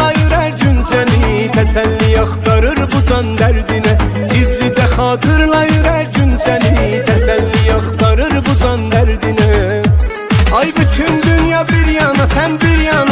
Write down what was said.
xatırlayır her gün seni, teselli aktarır bu can derdine. Gizlice xatırlayır her gün seni, teselli aktarır bu can derdine. Ay bütün dünya bir yana, sen bir yana,